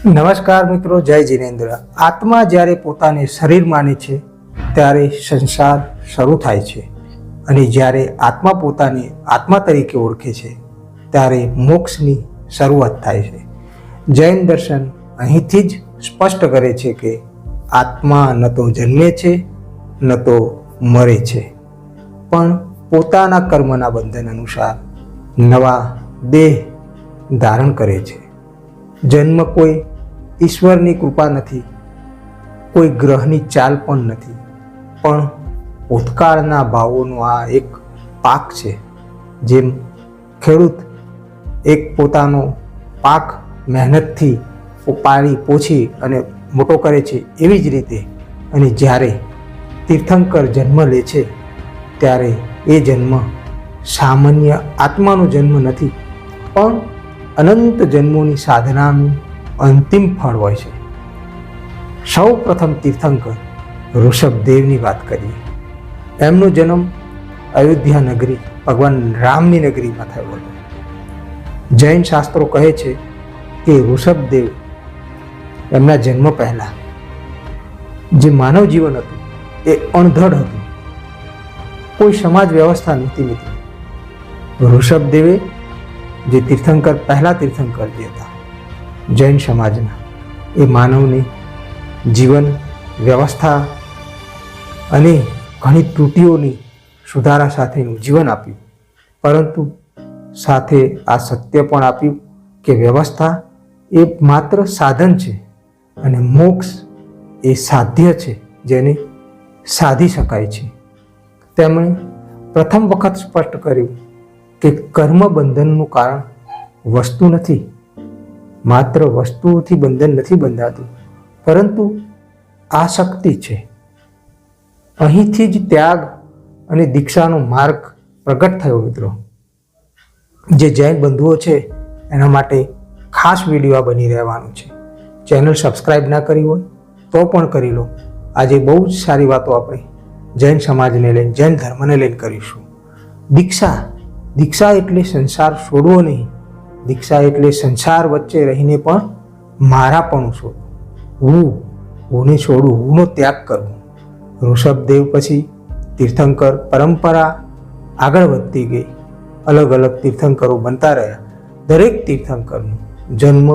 નમસ્કાર મિત્રો, જય જિનેન્દ્ર। આત્મા જ્યારે પોતાને શરીર માને છે ત્યારે સંસાર શરૂ થાય છે, અને જ્યારે આત્મા પોતાને આત્મા તરીકે ઓળખે છે ત્યારે મોક્ષની શરૂઆત થાય છે। જૈન દર્શન અહીંથી જ સ્પષ્ટ કરે છે કે આત્મા ન તો જન્મે છે ન તો મરે છે, પણ પોતાના કર્મના બંધન અનુસાર નવા દેહ ધારણ કરે છે। જન્મ કોઈ ઈશ્વરની કૃપા નથી, કોઈ ગ્રહની ચાલ પણ નથી, પણ ભૂતકાળના ભાવોનો આ એક પાક છે। જેમ ખેડૂત એક પોતાનો પાક મહેનતથી પાળી પોછી અને મોટો કરે છે, એવી જ રીતે અને જ્યારે તીર્થંકર જન્મ લે છે ત્યારે એ જન્મ સામાન્ય આત્માનો જન્મ નથી, પણ અનંત જન્મોની સાધનાનું અંતિમ ફળ હોય છે। સૌ પ્રથમ તીર્થંકર ઋષભદેવની વાત કરીએ। એમનો જન્મ અયોધ્યા નગરી, ભગવાન રામની નગરીમાં થયો હતો। જૈન શાસ્ત્રો કહે છે કે ઋષભદેવ એમના જન્મ પહેલાં જે માનવ જીવન હતું એ અણધડ હતું, કોઈ સમાજ વ્યવસ્થા નહોતી મિત્રો। ઋષભદેવે જે તીર્થંકર, પહેલા તીર્થંકર જે હતા જૈન સમાજના, એ માનવને જીવન વ્યવસ્થા અને ઘણી ત્રુટિઓની સુધારા સાથેનું જીવન આપ્યું, પરંતુ સાથે આ સત્ય પણ આપ્યું કે વ્યવસ્થા એ માત્ર સાધન છે અને મોક્ષ એ સાધ્ય છે, જેને સાધી શકાય છે। તેમણે પ્રથમ વખત સ્પષ્ટ કર્યું કે કર્મ બંધનનું કારણ વસ્તુ નથી, માત્ર વસ્તુઓથી બંધન નથી બંધાતું, પરંતુ આસક્તિ છે। અહીંથી જ ત્યાગ અને દીક્ષાનો માર્ગ પ્રગટ થયો મિત્રો। જે જૈન બંધુઓ છે એના માટે ખાસ વિડીયો આ બની રહેવાનું છે। ચેનલ સબસ્ક્રાઈબ ના કરી હોય તો પણ કરી લો। આજે બહુ જ સારી વાતો આપણે જૈન સમાજને લઈને, જૈન ધર્મને લઈને કરીશું। દીક્ષા એટલે સંસાર છોડવો નહીં, દીક્ષા એટલે સંસાર વચ્ચે રહીને પણ મારાપણું છોડવું, હુંને છોડવું, હુંનો ત્યાગ કરવો। ઋષભદેવ પછી તીર્થંકર પરંપરા આગળ વધતી ગઈ, અલગ અલગ તીર્થંકરો બનતા રહ્યા। દરેક તીર્થંકરનો જન્મ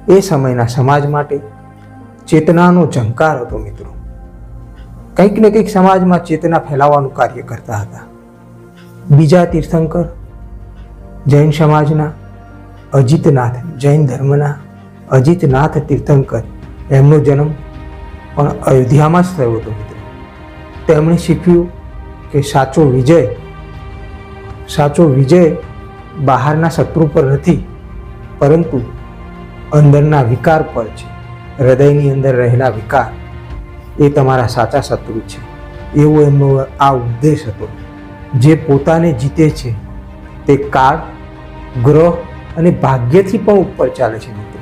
એ સમયના સમાજ માટે ચેતનાનો ઝંકાર હતો મિત્રો। કંઈક ને કંઈક સમાજમાં ચેતના ફેલાવવાનું કાર્ય કરતા હતા। બીજા તીર્થંકર જૈન સમાજના અજીતનાથ, જૈન ધર્મના અજીતનાથ તીર્થંકર, એમનો જન્મ પણ અયોધ્યામાં જ થયો હતો મિત્રો। તેમણે શીખ્યું કે સાચો વિજય બહારના શત્રુ પર નથી, પરંતુ અંદરના વિકાર પર છે। હૃદયની અંદર રહેલા વિકાર એ તમારા સાચા શત્રુ છે, એવો એમનો આ ઉદ્દેશ હતો। જે પોતાને જીતે છે તે કાળ, ગ્રહ અને ભાગ્યથી પણ ઉપર ચાલે છે મિત્રો।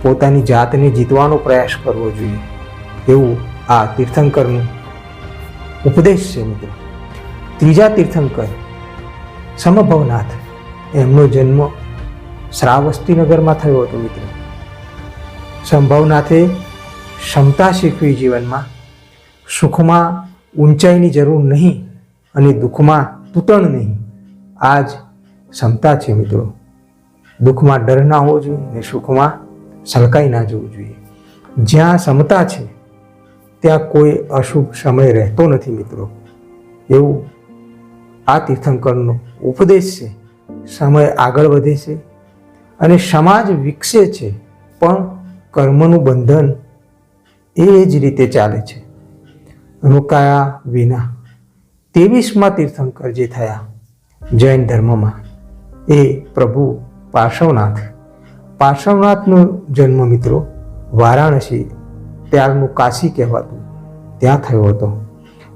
પોતાની જાતને જીતવાનો પ્રયાસ કરવો જોઈએ, એવું આ તીર્થંકરનું ઉપદેશ છે મિત્રો। ત્રીજા તીર્થંકર સમભવનાથ, એમનો જન્મ શ્રાવસ્તી નગરમાં થયો હતો મિત્રો। સંભવનાથે ક્ષમતા શીખવી જીવનમાં, સુખમાં ઊંચાઈની જરૂર નહીં અને દુઃખમાં તૂટણ નહીં, આ જ ક્ષમતા છે મિત્રો। દુઃખમાં ડર ના હોવો જોઈએ ને સુખમાં સલકાઈ ના જવું જોઈએ। જ્યાં ક્ષમતા છે ત્યાં કોઈ અશુભ સમય રહેતો નથી મિત્રો, એવું આ તીર્થંકરનો ઉપદેશ છે। સમય આગળ વધે છે અને સમાજ વિકસે છે, પણ કર્મનું બંધન એ જ રીતે ચાલે છે, રોકાયા વિના। 23મા તીર્થંકર જે થયા જૈન ધર્મમાં, એ પ્રભુ પાર્શ્વનાથનો જન્મ મિત્રો વારાણસી, ત્યારનું કાશી કહેવાતું, ત્યાં થયો હતો।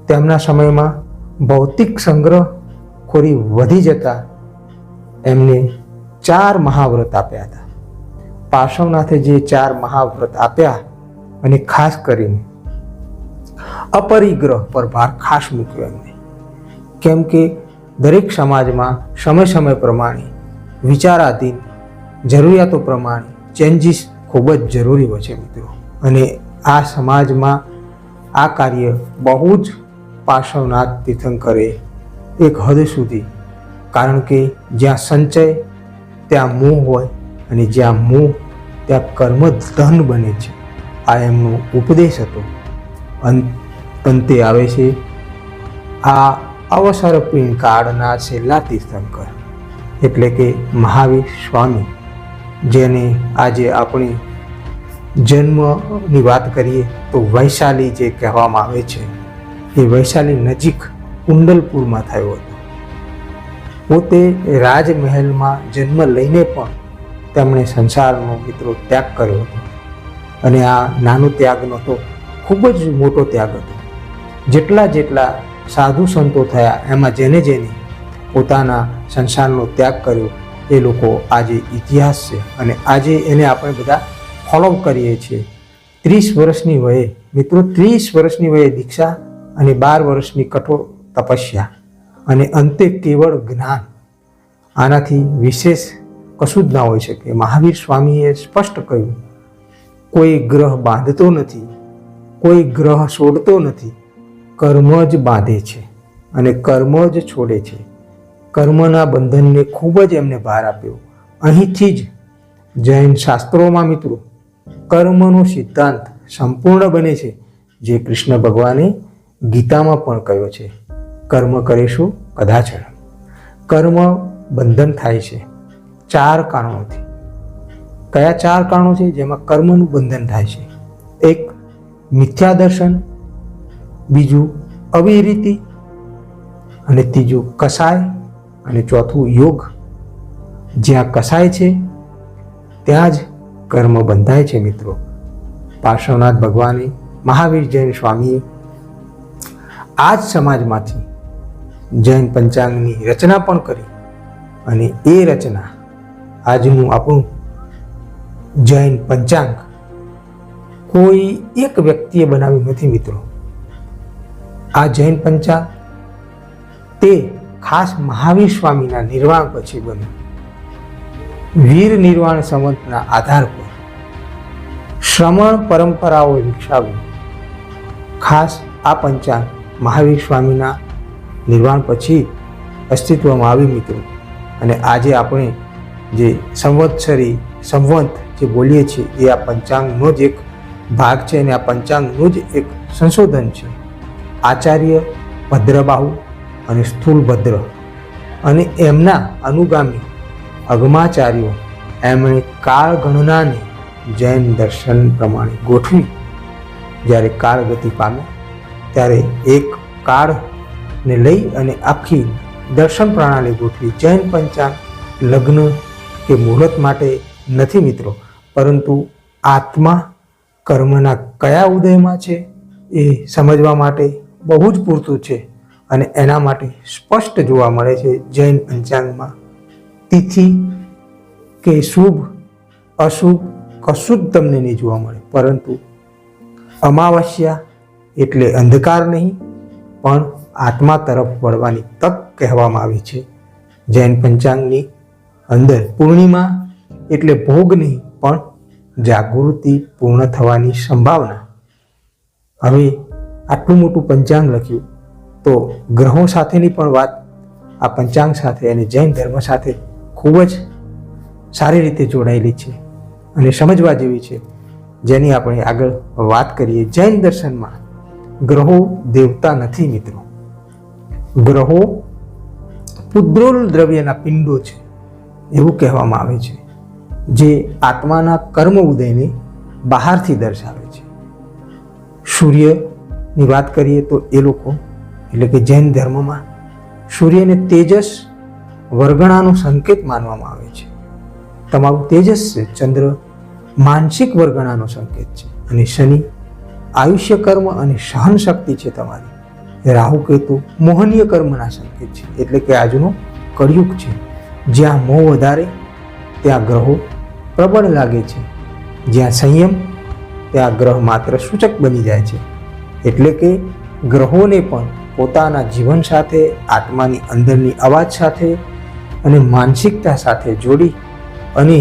તેમના સમયમાં ભૌતિક સંગ્રહખોરી વધી જતા એમને 4 મહાવ્રત આપ્યા હતા। પાર્શ્વનાથે જે 4 મહાવ્રત આપ્યા, અને ખાસ કરીને અપરિગ્રહ પર ભાર ખાસ મૂક્યો એમને, કેમ કે દરેક સમાજમાં સમય પ્રમાણે વિચારાધીન જરૂરિયાતો પ્રમાણે ચેન્જીસ ખૂબ જ જરૂરી હોય છે મિત્રો. અને આ સમાજમાં આ કાર્ય બહુ જ પાર્શ્વનાથ તીર્થંકરે એક હદ સુધી, કારણ કે જ્યાં સંચય ત્યાં મોહ હોય, અને જ્યાં મોહ ત્યાં કર્મ ધન બને છે. આ એમનો ઉપદેશ હતો. અંતે આવે છે આ અવસરપીણ કાળના છેલ્લા તીર્થંકર, એટલે કે મહાવીર સ્વામી, જેને આજે આપણે જન્મની વાત કરીએ તો વૈશાલી જે કહેવામાં આવે છે, એ વૈશાલી નજીક કુંડલપુરમાં થયો હતો. પોતે રાજમહેલમાં જન્મ લઈને પણ તેમણે સંસારનો મિત્રો ત્યાગ કર્યો હતો. અને આ નાનો ત્યાગ નહોતો, ખૂબ જ મોટો ત્યાગ હતો. જેટલા સાધુ સંતો થયા, એમાં જેને પોતાના સંસારનો ત્યાગ કર્યો એ લોકો આજે ઇતિહાસ છે. અને આજે એને આપણે બધા ફોલો કરીએ છીએ. 30 વર્ષની વયે મિત્રો, 30 વર્ષની વયે દીક્ષા અને 12 વર્ષની કઠોર તપસ્યા, અને અંતે કેવળ જ્ઞાન. આનાથી વિશેષ કશું જ ના હોઈ શકે. મહાવીર સ્વામીએ સ્પષ્ટ કહ્યું, કોઈ ગ્રહ બાંધતો નથી, કોઈ ગ્રહ છોડતો નથી, કર્મ જ બાંધે છે અને કર્મ જ છોડે છે. કર્મના બંધનને ખૂબ જ એમને ભાર આપ્યો. અહીંથી જ જૈન શાસ્ત્રોમાં મિત્રો કર્મનો સિદ્ધાંત સંપૂર્ણ બને છે, જે કૃષ્ણ ભગવાને ગીતામાં પણ કહ્યો છે. કર્મ કરીશું કદાચ. કર્મ બંધન થાય છે 4 કારણોથી. કયા 4 કારણો છે જેમાં કર્મનું બંધન થાય છે? એક, મિથ્યા દર્શન, બીજું અવિરીતિ, અને ત્રીજું કસાય, અને ચોથું યોગ. જ્યાં કસાય છે ત્યાં જ કર્મ બંધાય છે મિત્રો. પાર્શ્વનાથ ભગવાને, મહાવીર જૈન સ્વામીએ આ જ સમાજમાંથી જૈન પંચાંગની રચના પણ કરી. અને એ રચના આજનું આપણું જૈન પંચાંગ કોઈ એક વ્યક્તિએ બનાવ્યું નથી મિત્રો. આ જૈન પંચાંગ તે ખાસ મહાવીર સ્વામીના નિર્વાણ પછી બન્યું. વીર નિર્વાણ સંવતના આધાર પર શ્રમણ પરંપરાઓ વિકસાવ્યું. ખાસ આ પંચાંગ મહાવીર સ્વામીના નિર્વાણ પછી અસ્તિત્વમાં આવ્યું મિત્રો. અને આજે આપણે જે સંવત જે બોલીએ છીએ એ આ પંચાંગનો જ એક ભાગ છે, અને આ પંચાંગનું જ એક સંશોધન છે. આચાર્ય ભદ્રબાહુ અને સ્થૂલભદ્ર અને એમના અનુગામી અગમાચાર્યો, એમણે કાળ ગણનાને જૈન દર્શન પ્રમાણે ગોઠવી. જ્યારે કાળ ગતિ પામે ત્યારે એક કાળને લઈ અને આખી દર્શન પ્રણાલી ગોઠવી. જૈન પંચાંગ લગ્ન કે મુહૂર્ત માટે નથી મિત્રો, પરંતુ આત્મા કર્મના કયા ઉદયમાં છે એ સમજવા માટે બહુ જ પૂરતું છે. અને એના માટે સ્પષ્ટ જોવા મળે છે જૈન પંચાંગમાં. તિથિ કે શુભ અશુભ કશું જ તમને નહીં જોવા મળે, પરંતુ અમાવસ્યા એટલે અંધકાર નહીં, પણ આત્મા તરફ વળવાની તક કહેવામાં આવી છે. જૈન પંચાંગની અંદર પૂર્ણિમા એટલે ભોગ નહીં, પણ જાગૃતિ પૂર્ણ થવાની સંભાવના. હવે આટલું મોટું પંચાંગ લખ્યું તો ગ્રહો સાથેની પણ વાત આ પંચાંગ સાથે અને જૈન ધર્મ સાથે ખૂબ જ સારી રીતે જોડાયેલી છે અને સમજવા જેવી છે, જેની આપણે આગળ વાત કરીએ. જૈન દર્શનમાં ગ્રહો દેવતા નથી મિત્રો. ગ્રહો પુદ્રોલ દ્રવ્યના પિંડો છે એવું કહેવામાં આવે છે, જે આત્માના કર્મ ઉદયને બહારથી દર્શાવે છે. સૂર્યની વાત કરીએ તો એ લોકો એટલે કે જૈન ધર્મમાં સૂર્યને તેજસ વર્ગણાનો સંકેત માનવામાં આવે છે. તમારું તેજસ છે. ચંદ્ર માનસિક વર્ગણાનો સંકેત છે, અને શનિ આયુષ્ય કર્મ અને સહન શક્તિ છે તમારી. રાહુ કેતુ મોહનીય કર્મના સંકેત છે, એટલે કે આજનો કળિયુગ છે. જ્યાં મોહ વધારે ત્યાં ગ્રહો પ્રબળ લાગે છે, જ્યાં સંયમ ત્યાં ગ્રહ માત્ર સૂચક બની જાય છે. એટલે કે ગ્રહોને પણ પોતાના જીવન સાથે, આત્માની અંદરની અવાજ સાથે અને માનસિકતા સાથે જોડી અને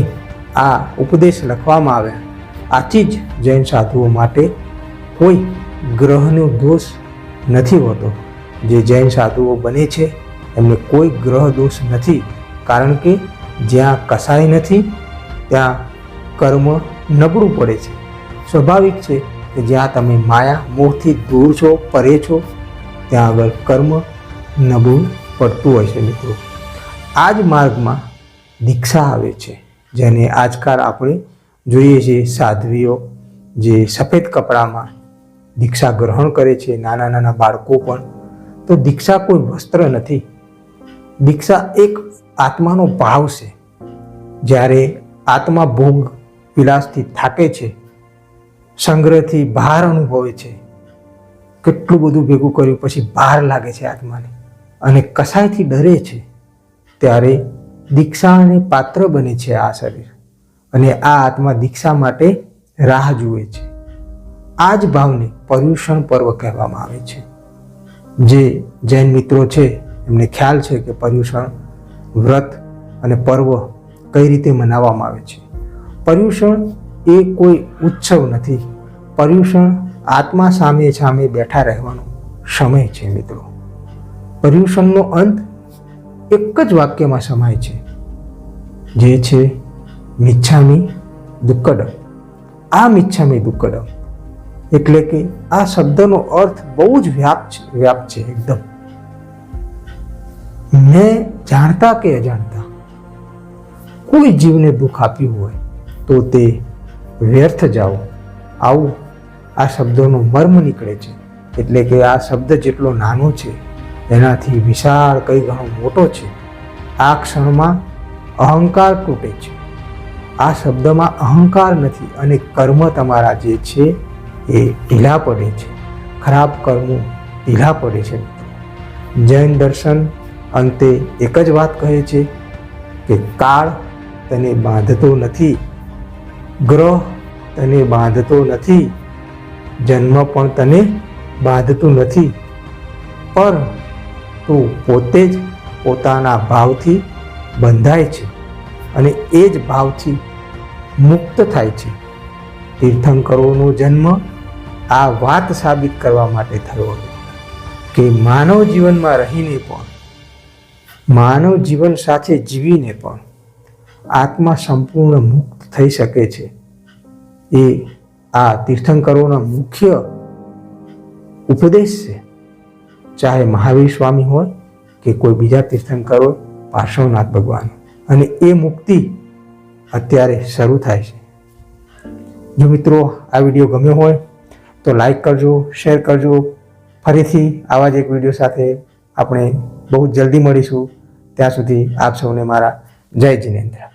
આ ઉપદેશ લખવામાં આવ્યા. આથી જ જૈન સાધુઓ માટે કોઈ ગ્રહનો દોષ નથી હોતો. જે જૈન સાધુઓ બને છે એમને કોઈ ગ્રહ દોષ નથી, કારણ કે જ્યાં કસાય નથી ત્યાં કર્મ નબળું પડે છે. સ્વાભાવિક છે કે જ્યાં તમે માયા મોહથી દૂર છો, પરે છો, ત્યાં આગળ કર્મ નબળું પડતું હોય છે. મિત્રો, આ જ માર્ગમાં દીક્ષા આવે છે, જેને આજકાલ આપણે જોઈએ છીએ સાધ્વીઓ જે સફેદ કપડામાં દીક્ષા ગ્રહણ કરે છે, નાના નાના બાળકો પણ. તો દીક્ષા કોઈ વસ્ત્ર નથી, દીક્ષા એક આત્માનો ભાવ છે. જ્યારે આત્મા ભોગ વિલાસથી થાકે છે, સંગ્રહથી બહાર અનુભવે છે, કેટલું બધું ભેગું કર્યું પછી બહાર લાગે છે આત્માને, અને કસાયથી ડરે છે, ત્યારે દીક્ષાને પાત્ર બને છે આ શરીર, અને આ આત્મા દીક્ષા માટે રાહ જુએ છે. આ જ ભાવને પર્યુષણ પર્વ કહેવામાં આવે છે. જે જૈન મિત્રો છે એમને ખ્યાલ છે કે પર્યુષણ વ્રત અને પર્વ કઈ રીતે મનાવવામાં આવે છે. પર્યુષણ એ કોઈ ઉત્સવ નથી, પર્યુષણ આત્મા સામે સામે બેઠા રહેવાનો સમય છે. મિત્રો, પર્યુષણનો અંત એક જ વાક્યમાં સમાય છે, જે છે મિચ્છામિ દુક્કડમ. આ મિચ્છામિ દુક્કડમ એટલે કે આ શબ્દનો અર્થ બહુ જ વ્યાપ છે એકદમ. મેં જાણતા કે અજાણતા કોઈ જીવને દુઃખ આપ્યું હોય તો તે વ્યર્થ જાઓ, આવું આ શબ્દોનો મર્મ નીકળે છે. એટલે કે આ શબ્દ જેટલો નાનો છે એનાથી વિશાળ કઈ ઘણો મોટો છે. આ ક્ષણમાં અહંકાર તૂટે છે. આ શબ્દમાં અહંકાર નથી, અને કર્મ તમારા જે છે એ ઢીલા પડે છે, ખરાબ કર્મો ઢીલા પડે છે. જૈન દર્શન અંતે એક જ વાત કહે છે કે કાળ તને બાંધતો નથી, ગ્રહ તને બાંધતો નથી, જન્મ પણ તને બાંધતું નથી, પર તું પોતે જ પોતાના ભાવથી બંધાય છે અને એ જ ભાવથી મુક્ત થાય છે. તીર્થંકરોનો જન્મ આ વાત સાબિત કરવા માટે થયો હતો કે માનવ જીવનમાં રહીને પણ, માનવ જીવન સાથે જીવીને પણ આત્મા સંપૂર્ણ મુક્ત થઈ શકે છે. એ આ તીર્થંકરોના મુખ્ય ઉપદેશ છે. ચાહે મહાવીર સ્વામી હોય કે કોઈ બીજા તીર્થંકરો, પાર્શ્વનાથ ભગવાન, અને એ મુક્તિ અત્યારે શરૂ થાય છે. જો મિત્રો આ વિડીયો ગમ્યો હોય તો લાઈક કરજો, શેર કરજો. ફરીથી આવા જ એક વિડીયો સાથે આપણે બહુ જલ્દી મળીશું. ત્યાં સુધી આપ સૌને મારા જય જિનેન્દ્ર.